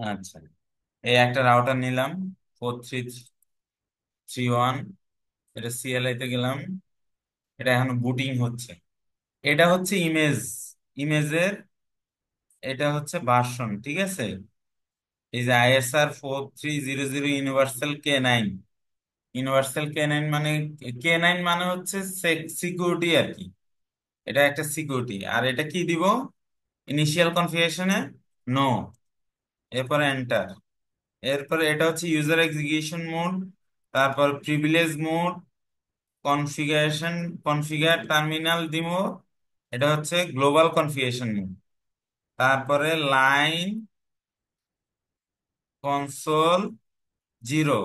আচ্ছা, এই একটা রাউটার নিলাম, 4331। এটা সিএলআই তে গেলাম, এটা এখন বুটিং হচ্ছে। এটা হচ্ছে ইমেজের, এটা হচ্ছে ভার্সন, ঠিক আছে। এই যে ISR 4300 universal K9। Universal K9 মানে, K9 মানে হচ্ছে সিকিউরিটি আর কি। এটা একটা সিকিউরিটি। আর এটা কি দিব? ইনিশিয়াল কনফিগারেশনে নো, এরপরে এন্টার। এরপরে এটা হচ্ছে ইউজার এক্সিকিউশন মোড, তারপর privilege mode, configuration, configure terminal দিমো, এটা হচ্ছে গ্লোবাল কনফিগারেশন মোড। তারপরে লাইন কনসোল 0,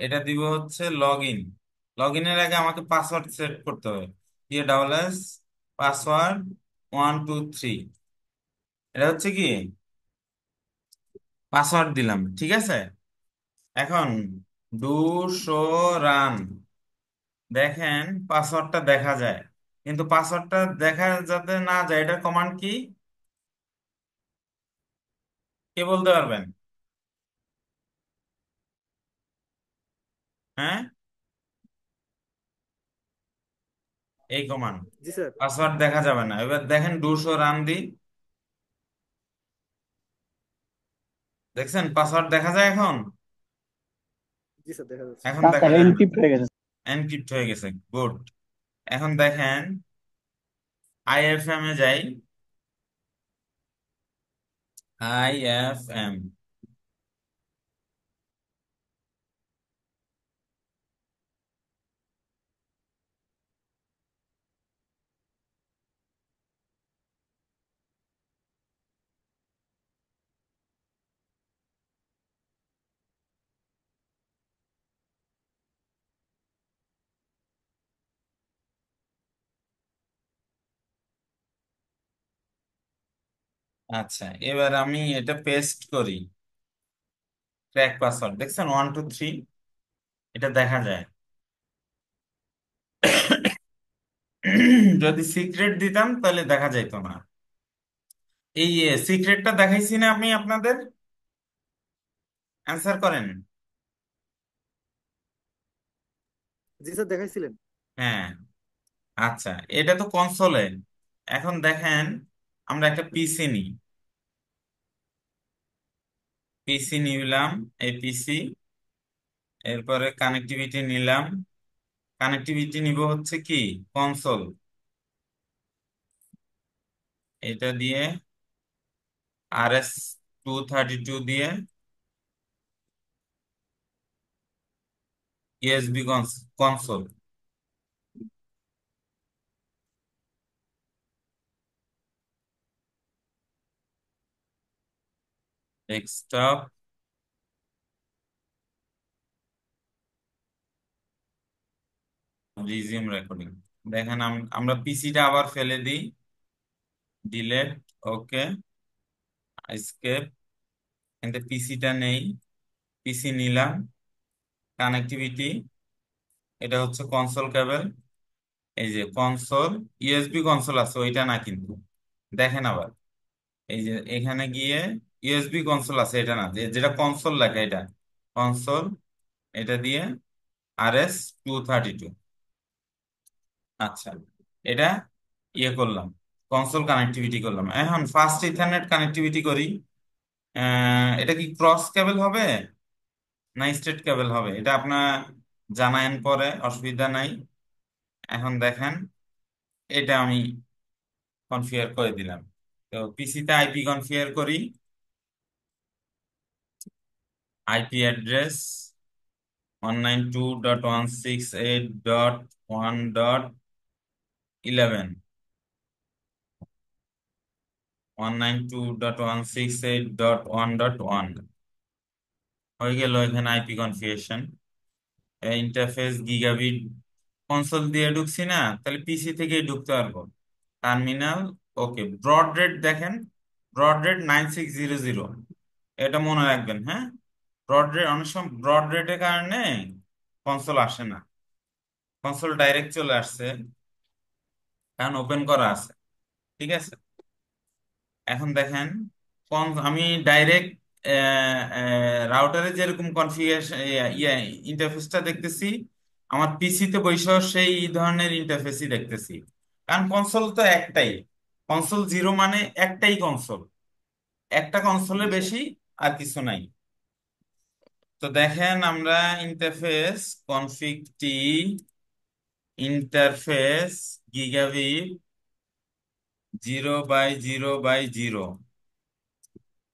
এটা দিব হচ্ছে লগ ইন। লগ ইনের আগে আমাকে পাসওয়ার্ড সেট করতে হবে। PASS পাসওয়ার্ড 123, এটা হচ্ছে কি পাসওয়ার্ড দিলাম, ঠিক আছে। এখন ডু শো রান, দেখেন পাসওয়ার্ডটা দেখা যায়, কিন্তু পাসওয়ার্ডটা দেখা যাতে না যায় এটা কমান্ড কি, কে বলতে পারবেন? হ্যাঁ, এই কমান্ড। জি স্যার। পাসওয়ার্ড দেখা যাবে না, এবার দেখেন ডু শো রান দি, দেখছেন পাসওয়ার্ড দেখা যায় এখন? জি স্যার, দেখা যাচ্ছে। এখন না দেখা স্যার, যায় না, এনক্রিপ্ট হয়ে গেছে। এনক্রিপ্ট হয়ে গেছে, গুড। এখন দেখেন IFM এ যাই, IFM। আচ্ছা, এবার আমি এটা পেস্ট করি, ক্র্যাক পাসওয়ার্ড দেখছেন 123, এটা দেখা যায়। যদি সিক্রেট দিতাম তাহলে দেখা যাইতো না। এই সিক্রেটটা দেখাইছি না আমি আপনাদের, অ্যান্সার করেন। জি স্যার, দেখাইছিলেন। হ্যাঁ, আচ্ছা, এটা তো কনসোলে। এখন দেখেন আমরা একটা পিসি নিই, পিসি নিলাম, এই পিসি। এরপরে কানেক্টিভিটি নিলাম, কানেক্টিভিটি নিব হচ্ছে কি কনসোল, এটা দিয়ে RS-232 দিয়ে USB console, desktop, resume recording. দেখেন আমরা পিসিটা আবার ফেলে দিই, ডিলেট, ওকে, এসকেপ। কিন্তু পিসিটা নেই, পিসি নিলাম, কানেক্টিভিটি, এটা হচ্ছে কনসোল কেবল। এই যে কনসোল, ইউএসবি কনসোল আছে ওইটা না কিন্তু, দেখেন আবার এই যে এখানে গিয়ে ইউএসবি কনসোল আছে, এটা না, যেটা কনসোল লেখা এটা কনসোল, এটা দিয়ে RS-232। আচ্ছা, এটা ইয়ে করলাম, কনসোল কানেক্টিভিটি করলাম। এখন ফাস্ট ইথারনেট কানেক্টিভিটি করি। এটা কি ক্রস কেবল হবে না স্ট্রেট কেবল হবে, এটা আপনার জানায়েন পরে, অসুবিধা নাই। এখন দেখেন এটা আমি কনফিগার করে দিলাম। তো পিসিতে আইপি কনফিগার করি, আইপি অ্যাড্রেস 192.168.1.11, 192.168.1.1 হয়ে গেল। এখানে IP configuration, interface gigabit, console দিয়ে ঢুকছি না, তাহলে পিসি থেকেই ঢুকতে পারবো। টার্মিনাল, ওকে, ব্রড রেট দেখেন, ব্রড রেট 9600, এটা মনে রাখবেন, হ্যাঁ। ব্রড রেট, অনেক সময় ব্রড রেটের কারণে কনসোল আসে না, কনসোল ডাইরেক্ট চলে আসছে কারণ ওপেন করা আছে, ঠিক আছে। এখন দেখেন আমি ডাইরেক্ট রাউটারে যেরকম কনফিগারেশন ইয়ে ইন্টারফেসটা দেখতেছি, আমার পিসিতে বৈশাও সেই ধরনের ইন্টারফেসই দেখতেছি। কারণ কনসোল তো একটাই, কনসোল জিরো মানে একটাই কনসোল, একটা কনসোলে জি স্যার। বেশি আর কিছু নাই। তো দেখেন আমরা ইন্টারফেস কনফিগ টি, ইন্টারফেস গিগাবিট 0/0/0,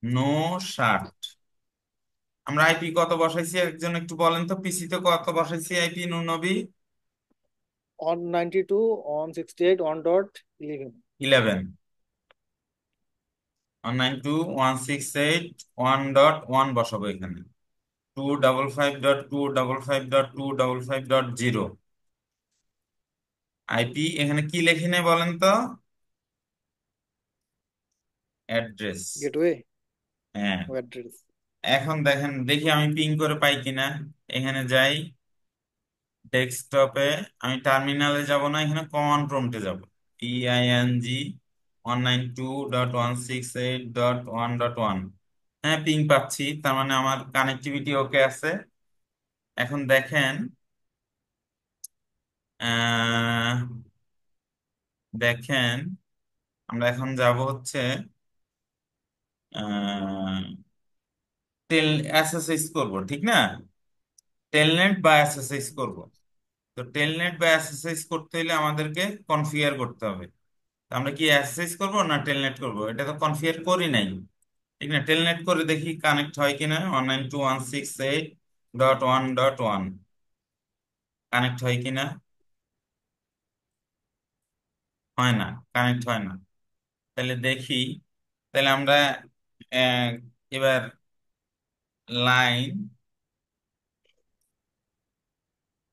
নো 60। আমরা আইপি কত বসাইছি একজন একটু বলেন তো, পিসিতে কত বসাইছি আইপি নবী? 192.168.1.11। 11। 192.168.1.1 বসাবো এখানে। 255.255.255.0 আইপি। এখানে কি লেখি নেই বলেন তো? অ্যাড্রেস। গেটওয়ে হ্যাঁ। অ্যাড্রেস। এখন দেখেন, দেখি আমি পিং করে পাই কিনা। এখানে যাই ডেস্কটপে, আমি টার্মিনালে যাব না, এখানে কমান্ড প্রম্পটে যাব। PING 192.168.1.1। হ্যাঁ, পিং পাচ্ছি, তার মানে আমার কানেক্টিভিটি ওকে আছে। এখন দেখেন, আহ, দেখেন আমরা এখন যাব হচ্ছে টেল এসএসএস করব, ঠিক না? টেলনেট বা এসএসএস করব। তো টেলনেট বা এসএসএস করতে হলে আমাদেরকে কনফিগার করতে হবে। তো আমরা কি এসএসএস করব না টেলনেট করব? এটা তো কনফিগার করি নাই, ঠিক না? টেলনেট করে দেখি কানেক্ট হয় কিনা। 192.168.1.1 কানেক্ট হয় কিনা। হয় না, কানেক্ট হয় না। তাহলে দেখি, তাহলে আমরা আহ, এবার লাইন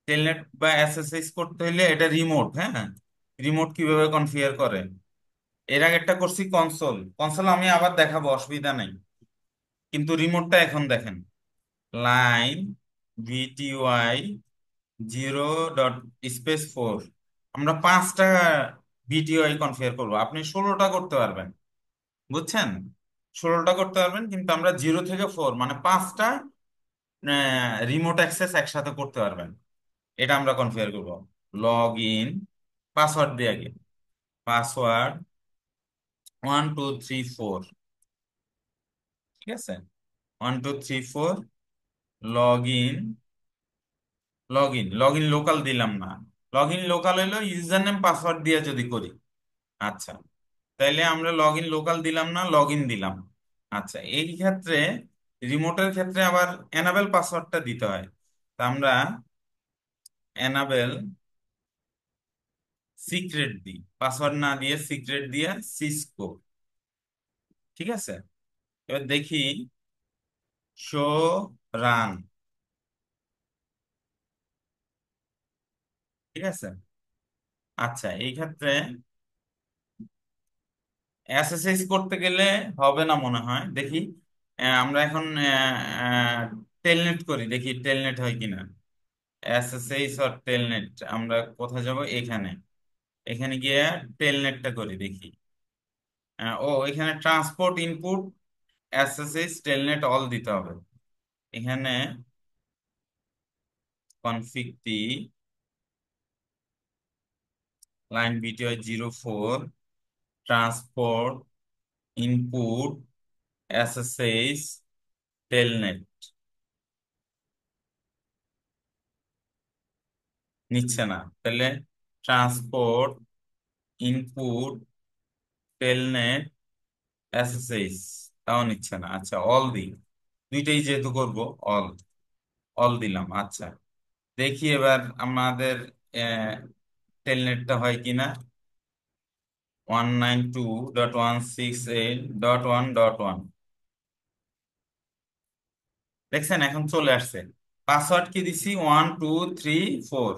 টেলনেট বা এসএসএস করতে হলে এটা রিমোট। হ্যাঁ, রিমোট কিভাবে কনফিগার করে, এর আগে একটা করছি কনসোল। কনসোল আমি আবার দেখাবো, অসুবিধা নেই, কিন্তু রিমোটটা এখন দেখেন। লাইন ভিটিওয়াই 0.স্পেস 4। আমরা 5টা ভিটিওয়াই কনফিগার করবো, আপনি 16টা করতে পারবেন, বুঝছেন? 16টা করতে পারবেন, কিন্তু আমরা 0 থেকে 4 মানে 5টা রিমোট অ্যাক্সেস একসাথে করতে পারবেন। এটা আমরা কনফিগার করবো। লগ ইন, পাসওয়ার্ড দিয়ে আগে, পাসওয়ার্ড 1234, ঠিক আছে? 1234, log in. Log in local দিলাম না, লগ ইন লোকাল হলো ইউজার নেম পাসওয়ার্ড দিয়ে যদি করি। আচ্ছা, তাইলে আমরা লগ ইন লোকাল দিলাম না, লগ ইন দিলাম। আচ্ছা, এই ক্ষেত্রে রিমোটের ক্ষেত্রে আবার এনাবেল পাসওয়ার্ডটা দিতে হয়। তা আমরা এনাবেল সিক্রেট দিই, পাসওয়ার্ড না দিয়ে সিক্রেট দিয়ে সিসকো, ঠিক আছে? এবার দেখি শো রান, ঠিক আছে? আচ্ছা, এই ক্ষেত্রে এসএসএস করতে গেলে হবে না মনে হয়, দেখি। আমরা এখন টেলনেট করি, দেখি টেলনেট হয় কিনা। এসএসএস আর টেলনেট, আমরা কোথায় যাব? এখানে, এখানে গিয়ে টেলনেটটা করি দেখি। এখানে transport input SSH telnet all দিতে হবে। এখানে কনফিগটি line VTY 04, transport input SSH telnet নিচ্ছে না, তাহলে ট্রান্সপোর্ট ইনপুট টেলনেট এসএসএস, তাও নিচ্ছে না। আচ্ছা, অল দিই, দুইটাই যেহেতু করব, অল, অল দিলাম। আচ্ছা, দেখি এবার আমাদের টেলনেটটা হয় কিনা। 192.168.1.1 দেখছেন এখন চলে আসছে। পাসওয়ার্ড কি দিছি? 1234।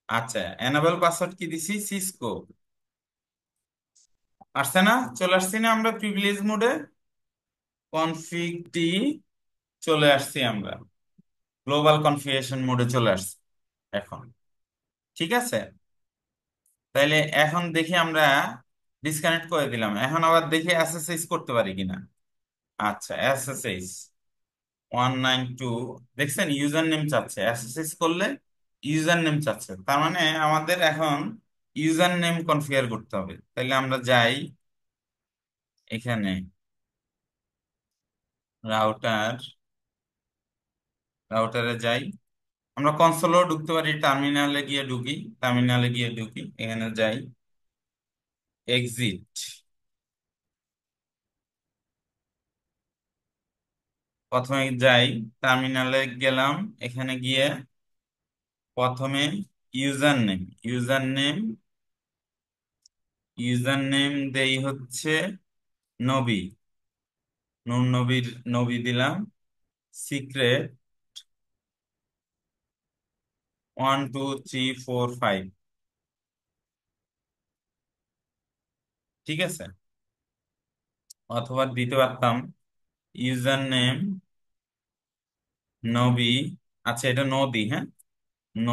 আচ্ছা, এনাবেল পাসওয়ার্ড কি দিছি? সিসকো। আসছে না? চলে আসছি না আমরা প্রিভিলেজ মোডে? কনফিগ চলে আসছি আমরা, গ্লোবাল কনফিগারেশন মোডে চলে আসছি এখন, ঠিক আছে? তাইলে এখন দেখি আমরা ডিসকানেক্ট করে দিলাম, এখন আবার দেখি এসএসএস করতে পারি কিনা। আচ্ছা, এসএসএস 192, দেখছেন ইউজার নেম চাচ্ছে, অ্যাক্সেস করলে ইউজার নেম চাচ্ছে, তার মানে আমাদের এখন ইউজার নেম কনফিগার করতে হবে। তাহলে আমরা যাই এখানে রাউটার, রাউটারে যাই, আমরা কনসোলেও ঢুকতে পারি, টার্মিনালে গিয়ে ঢুকি, টার্মিনালে গিয়ে ঢুকি, এখানে যাই, এক্সিট, প্রথমে যাই, টার্মিনালে গেলাম, এখানে গিয়ে প্রথমে user name, user name, user name দেই হচ্ছে নবী, নূর নবীর, নবী দিলাম, সিক্রেট 1 2 3 4 5, ঠিক আছে। অথবা দিতে পারতাম ইউজার নেম নবী, আচ্ছা এটা নো দি, হ্যাঁ, নো,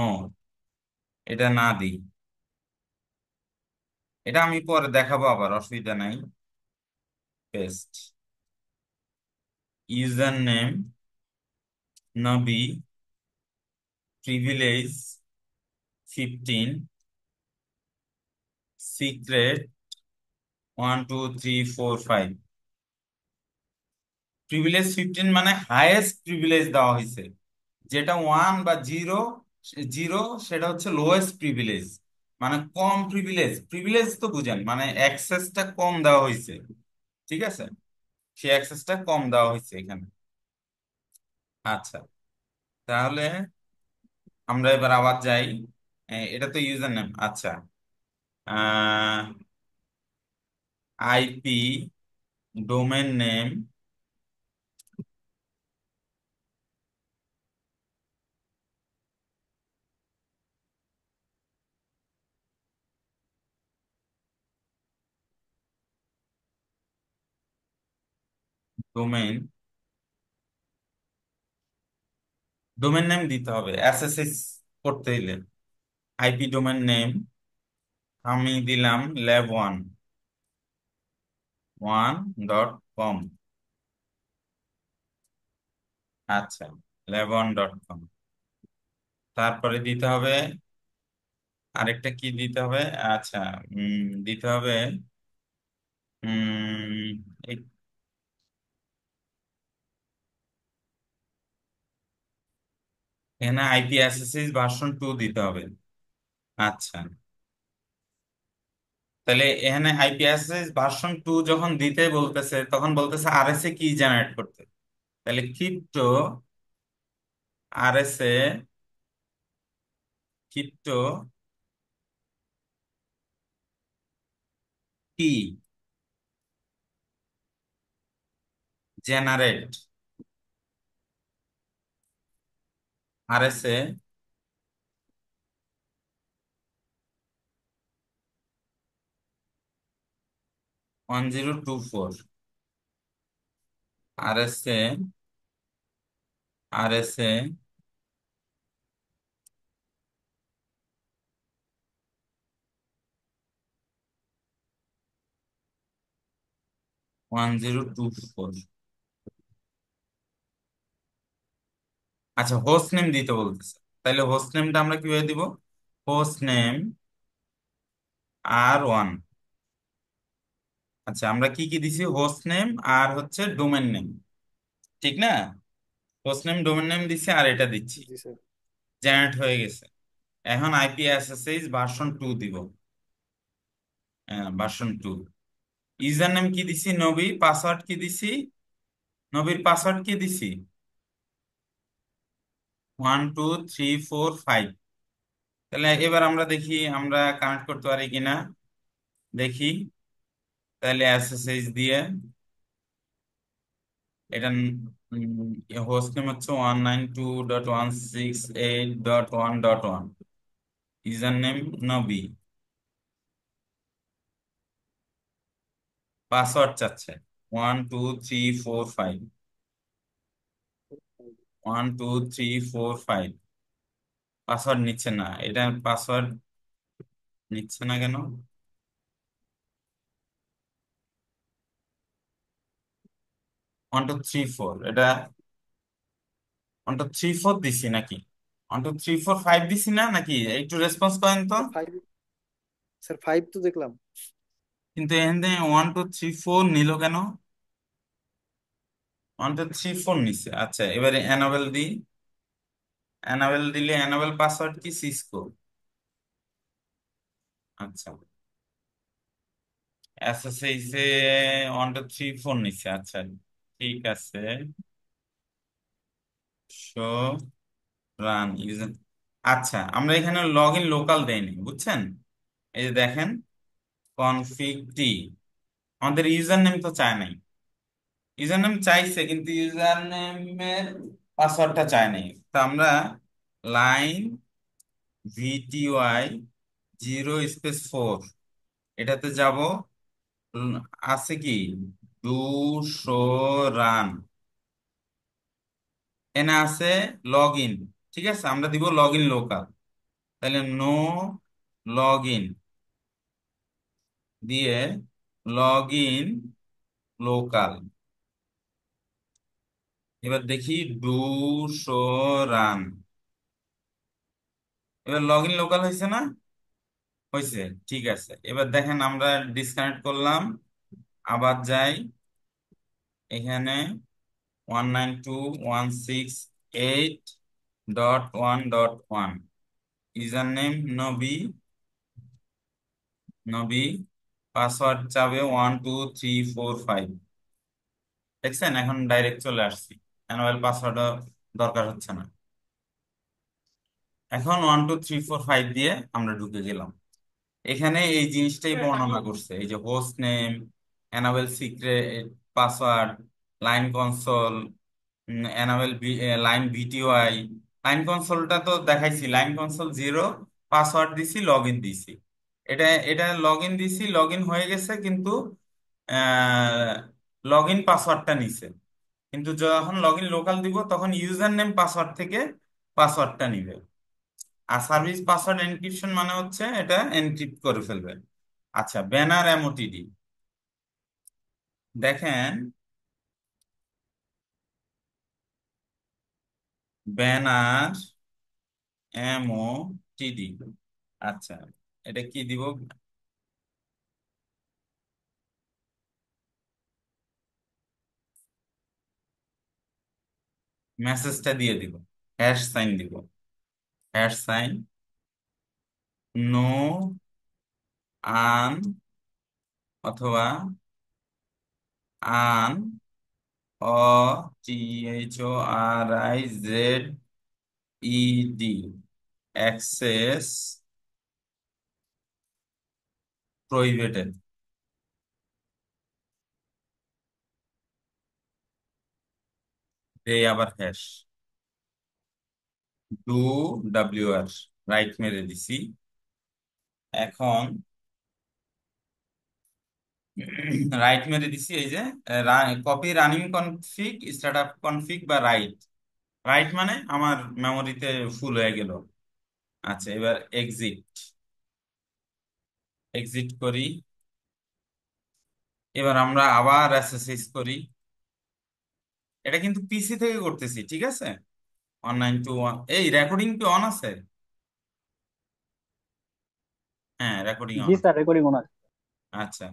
এটা না দিই, এটা আমি পরে দেখাবো আবার, অসুবিধা নাই। পেস্ট, ইউজার নেম নবী, প্রিভিলেজ 15, সিক্রেট 1 2 3 4 5। প্রিভিলেজ 15 মানে হাইয়েস্ট প্রিভিলেজ দেওয়া হয়েছে, যেটা 1 বা 0, 0 সেটা হচ্ছে লোয়েস্ট প্রিভিলেজ, মানে কম প্রিভিলেজ, প্রিভিলেজ তো বুঝেন মানে অ্যাক্সেসটা কম দেওয়া হয়েছে, ঠিক আছে, সেই অ্যাক্সেসটা কম দেওয়া হয়েছে এখানে। আচ্ছা, তাহলে আমরা এবার আবার যাই, এটা তো ইউজার নেম, আচ্ছা, IP, domain name, domain, domain name দিতে হবে এসএসএস করতে দিলে, আইপি ডোমেন নেম আমি দিলাম lab1.1.com, আচ্ছা, lab1.com, তারপরে দিতে হবে আরেকটা কি দিতে হবে, আচ্ছা, দিতে হবে এই- এখানে আইপি অ্যাসেসিস ভার্সন 2 দিতে হবে। আচ্ছা, তাহলে এখানে আইপি অ্যাসেসিস ভার্সন 2 যখন দিতে বলতেছে তখন বলতেছে আরএসএ কি জেনারেট করতে, তাহলে ক্রিপ্টো আরএসএ, ক্রিপ্টো কি জেনারেট আরএসএ 1024, আরএসএ, আরএসএ 1024। আচ্ছা, হোস্ট নেম দিতে বলতেছে, তাহলে হোস্ট নেমটা আমরা কিভাবে দিব, হোস্ট নেম R1, আচ্ছা আমরা কি কি দিছি, হোস্ট নেম আর হচ্ছে ডোমেন নেম, ঠিক না, হোস্ট নেম ডোমেন নেম দিছি আর এটা দিচ্ছি, জি স্যার। জেনারেট হয়ে গেছে। এখন আইপি এসএসএইচ ভার্সন 2 দিব, ভার্সন 2, ইউজার নেম কি দিছি নবী, পাসওয়ার্ড কি দিছি, নবীর পাসওয়ার্ড কি দিছি 1 2 3 4 5। তাহলে এবার আমরা দেখি আমরা কানেক্ট করতে পারি কিনা, দেখি, তাহলে এসএসএইচ দিয়ে এটা, হোস্ট নেম হচ্ছে 192.168.1.1, ইউজার নেম নবী, পাসওয়ার্ড চাচ্ছে 1 2 3 4 5, 1 2 3 4 5, পাসওয়ার্ড নিচ্ছে না, এটা পাসওয়ার্ড নিচ্ছে না কেন, 1 2 3 4 এটা 1 2 3 4 দিছি নাকি? 1 2 3 4 5 দিছি না নাকি? একটু রেসপন্স করেন তো। স্যার ফাইভ, স্যার ফাইভ তো দেখলাম। কিন্তু এখানে 1 2 3 4 নিল কেন? 1 2 3 4 নিছে। আচ্ছা, এবারে অ্যানাবেল দিই। অ্যানাবেল দিলে অ্যানাবেল পাসওয়ার্ড কি সিসকো? আচ্ছা, এসএসএইচ এ 1 2 3 4 নিচ্ছে। আচ্ছা, ঠিক আছে। Show run user. আচ্ছা, আমরা এখানে লগ ইন লোকাল দেইনি, বুঝছেন? এই যে দেখেন, কনফিগ টি, আমাদের ইউজার নেম তো চায় নাই। ইউজার নেম চাইছে কিন্তু ইউজার নেমের পাসওয়ার্ডটা চায় নাই। তো আমরা লাইন ভিটিওয়াই 0 স্পেস 4 এটাতে যাব। উম, আছে কি, ডু শো রান, এনে আছে লগ ইন। ঠিক আছে, আমরা দিব লগ ইন লোকাল। তাহলে নো লগ ইন দিয়ে লগ ইন লোকাল। এবার দেখি ডু শো রান। এবার লগ ইন লোকাল হয়েছে না? হয়েছে। ঠিক আছে, এবার দেখেন আমরা ডিসকানেক্ট করলাম, আবার যাই এখানে 192.168.1.1, ইউজার নেম নবী, নবী, পাসওয়ার্ড চাবে 1 2 3 4 5। দেখছেন, এখন ডাইরেক্ট চলে আসছি, অ্যানুয়াল পাসওয়ার্ডও দরকার হচ্ছে না। এখন 1 2 3 4 5 দিয়ে আমরা ঢুকে গেলাম। এখানে এই জিনিসটাই বর্ণনা করছে, এই যে host name, enable secret password, line console, enable line VTY. Line কনসোলটা তো দেখাইছি, লাইন কনসোল 0, পাসওয়ার্ড দিছি, লগ ইন দিছি। এটা এটা লগ ইন দিছি, লগ ইন হয়ে গেছে, কিন্তু লগ ইন পাসওয়ার্ডটা নিছে। কিন্তু যখন লগ ইন লোকাল দিব তখন ইউজার নেম পাসওয়ার্ড থেকে পাসওয়ার্ডটা নিবে। আর সার্ভিস পাসওয়ার্ড এনক্রিপশন মানে হচ্ছে এটা এনক্রিপ্ট করে ফেলবে। আচ্ছা, ব্যানার এমওটিডি দেখেন, ব্যানার এমওটিডি। আচ্ছা, এটা কি দিব? মেসেজটা দিয়ে দিব, হ্যাশ সাইন দিব, হ্যাশ সাইন নো আন, অথবা un, A T H O R I Z E D, access prohibited. এই আবার hash do W R write মেরে দিছি। এখন রাইট মেরে দিছি, এই যে কপি রানিং কনফিগ স্টার্ট আপ কনফিগ বা রাইট। রাইট মানে আমার মেমোরিতে ফুল হয়ে গেল। আচ্ছা, এবার এক্সিট, এক্সিট করি। এবার আমরা আবার এসএসএইচ করি। এটা কিন্তু পিসি থেকে করতেছি, ঠিক আছে? 192.1, এই রেকর্ডিং কি অন আছে? হ্যাঁ, recording G on. Sir, recording on আছে। আচ্ছা,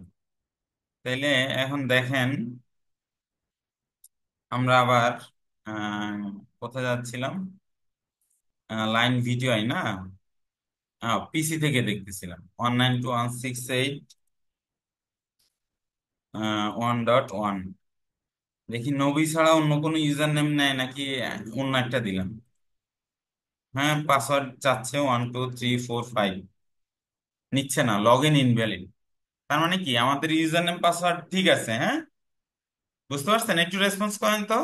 তাইলে এখন দেখেন, আমরা আবার আহ, কোথায় যাচ্ছিলাম? লাইন ভিডিও আই না, পিসি থেকে দেখতেছিলাম 192.168.1.1। দেখি নবী ছাড়া অন্য কোনো ইউজার নেম নেয় নাকি, অন্য একটা দিলাম। হ্যাঁ, পাসওয়ার্ড চাচ্ছে 1 2 3 4 5, নিচ্ছে না, লগ ইন ইনভ্যালিড। তার মানে কি, আমাদের ইউজার নেম পাসওয়ার্ড ঠিক আছে? হ্যাঁ, বুঝতে পারছেন? একটু রেসপন্স করেন তো।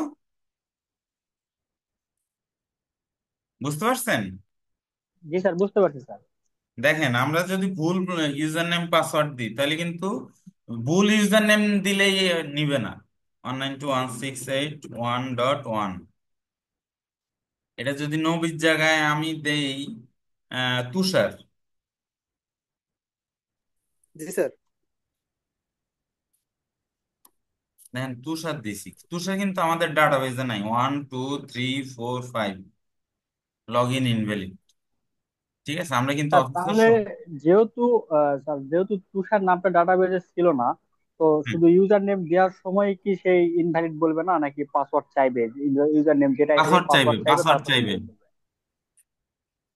বুঝতে পারছেন? জি স্যার, বুঝতে পারছি স্যার। দেখেন, আমরা যদি ভুল ইউজার নেম পাসওয়ার্ড দিই তাহলে কিন্তু, ভুল ইউজার নেম দিলেই নিবে না। 192.168.1.1, এটা যদি নবীর জায়গায় আমি দেই তুষার, জি স্যার। দেখেন তুষার দিছি, তুষার কিন্তু আমাদের ডাটাবেজে নাই। 1 2 3 4 5 লগ ইন ইনভ্যালিড। ঠিক আছে, আমরা কিন্তু স্যার অফিসে তাহলে যেহেতু স্যার যেহেতু তুষার নামটা ডাটাবেজে ছিল না, তো শুধু ইউজার নেম দেওয়ার সময় কি সেই ইনভ্যালিড বলবে না, নাকি পাসওয়ার্ড চাইবে? ইউজার নেম যেটা যে পাসওয়ার্ড চাইবে, পাসওয়ার্ড চাইবে পাসওয়ার্ড তারপর চাইবে, ইনভ্যালিড বলবে?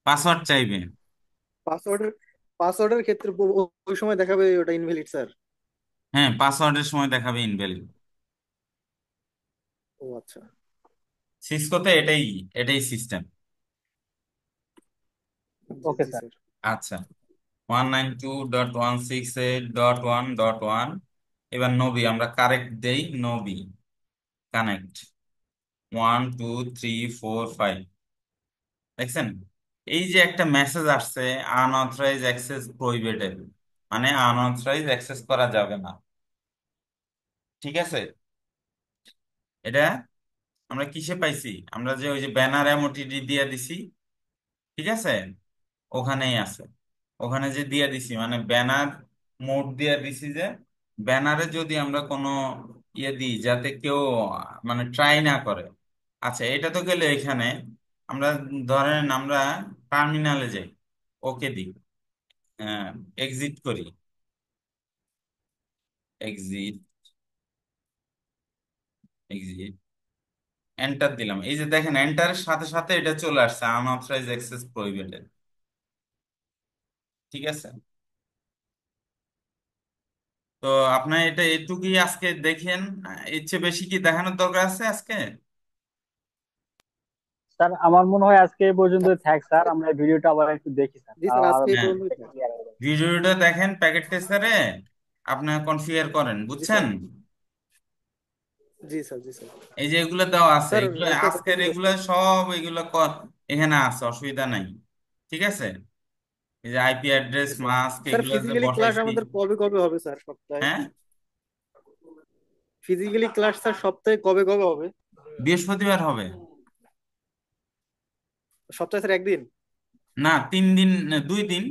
পাসওয়ার্ড চাইবে। পাসওয়ার্ডের পাসওয়ার্ডের ক্ষেত্রে ওই সময় দেখাবে ওটা ইনভ্যালিড স্যার? হ্যাঁ, পাসওয়ার্ডের সময় দেখাবে ইনভ্যালিড। ও আচ্ছা। সিসকোতে এটাই, এটাই সিস্টেম। জি ওকে জি স্যার। স্যার। আচ্ছা, 192.168.1.1। এবার নবী, আমরা কারেক্ট দেই নবী, কানেক্ট 1 2 3 4 5। দেখছেন, এই যে একটা মেসেজ আসছে, আনঅথরাইজ অ্যাক্সেস প্রহিবিটেড, মানে আনঅথরাইজ অ্যাক্সেস করা যাবে না। ঠিক আছে, এটা আমরা কিসে পাইছি? আমরা যে ওই যে ব্যানার এমওটিডি দিয়ে দিছি, ঠিক আছে, ওখানেই আছে। ওখানে যে দিয়ে দিছি মানে ব্যানার মোড দিয়ে দিছি, যে ব্যানারে যদি আমরা কোনো ইয়ে দিই যাতে কেউ মানে ট্রাই না করে। আচ্ছা, এটা তো গেলে এখানে আমরা ধরেন আমরা টার্মিনালে যাই, ওকে দিই, এক্সিট করি, এক্সিট, এক্সিট, এন্টার দিলাম। এই যে দেখেন এন্টারের সাথে সাথে এটা চলে আসছে আনঅথরাইজ অ্যাক্সেস প্রহিবিটেড। ঠিক আছে, তো আপনার এটা এটুকুই আজকে দেখেন, এর চেয়ে বেশি কি দেখানোর দরকার আছে আজকে? স্যার আমার মনে হয় আজকে এই পর্যন্ত থাক স্যার, আমরা ভিডিওটা আবার একটু দেখি স্যার, জি স্যার, আর আজকে এই হ্যাঁ, পর্যন্তই থাক। ক্লিয়ার হয়ে যাবে। ভিডিওটা দেখেন, প্যাকেট টেস্টারে আপনার কনফিগার করেন, জি বুঝছেন? স্যার। জি স্যার। জি স্যার। এই যে এগুলো দেওয়া আছে, স্যার এগুলো একটা কথা আজকের, ছিল এগুলো স্যার। সব এগুলো এখানে আছে, অসুবিধা নাই। ঠিক আছে, এই যে আইপি অ্যাড্রেস জি স্যার। মাস্ক স্যার এগুলো যে ফিজিক্যালি ক্লাস বসাইছি। আমাদের কবে কবে হবে স্যার, সপ্তাহে? হ্যাঁ, ফিজিক্যালি ক্লাস স্যার সপ্তাহে কবে কবে হবে? বৃহস্পতিবার হবে। সপ্তাহে স্যার একদিন? না, 3 দিন, 2 দিন,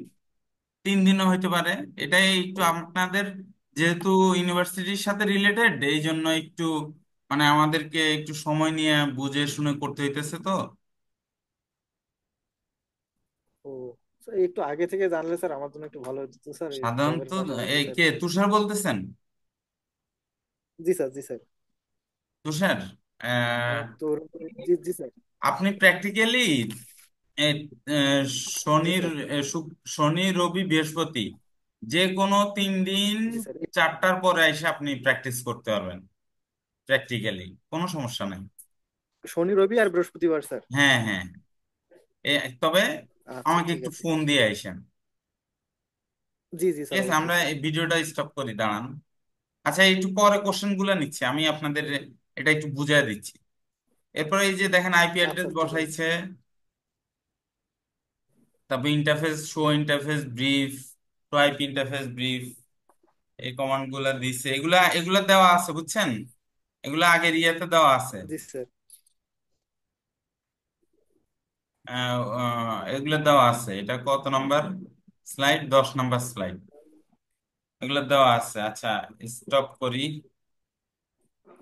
3 দিনও হইতে পারে। এটাই একটু ও আপনাদের, যেহেতু ইউনিভার্সিটির সাথে রিলেটেড, এই জন্য একটু মানে আমাদেরকে একটু সময় নিয়ে বুঝে শুনে করতে হইতেছে তো। ও স্যার, একটু আগে থেকে জানলে স্যার আমার জন্য একটু ভালো হতো তো স্যার, এই জবের সাধারণত পাশাপাশি এই স্যার। কে তুষার বলতেছেন? জি স্যার। জি স্যার। তুষার, তো জি জি স্যার। আপনি প্র্যাকটিক্যালি শনির, শনি রবি বৃহস্পতি যে কোনো 3 দিন জি স্যার। 4টার পরে এসে আপনি প্র্যাকটিস করতে পারবেন, প্র্যাকটিক্যালি কোনো সমস্যা নাই। শনি রবি আর বৃহস্পতিবার স্যার? হ্যাঁ হ্যাঁ, তবে আচ্ছা আমাকে ঠিক একটু আছে। ফোন দিয়ে আইসেন। জি জি ঠিক স্যার, আছে, অবশ্যই আমরা স্যার। এই ভিডিওটা স্টপ করি, দাঁড়ান। আচ্ছা, একটু পরে কোশ্চেন গুলো নিচ্ছি আমি আপনাদের, এটা একটু বুঝিয়ে দিচ্ছি। এরপরে এই যে দেখেন আইপি আচ্ছা অ্যাড্রেস ঠিক আছে। বসাইছে, তারপর interface show, interface brief, type interface brief, এই কমান্ড গুলা দিচ্ছে, এগুলা এগুলা দেওয়া আছে, বুঝছেন? এগুলা আগের ইয়েতে দেওয়া আছে। জি স্যার। এগুলা দেওয়া আছে, এটা কত নাম্বার স্লাইড? 10 নাম্বার স্লাইড, এগুলা দেওয়া আছে। আচ্ছা, স্টপ করি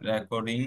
রেকর্ডিং।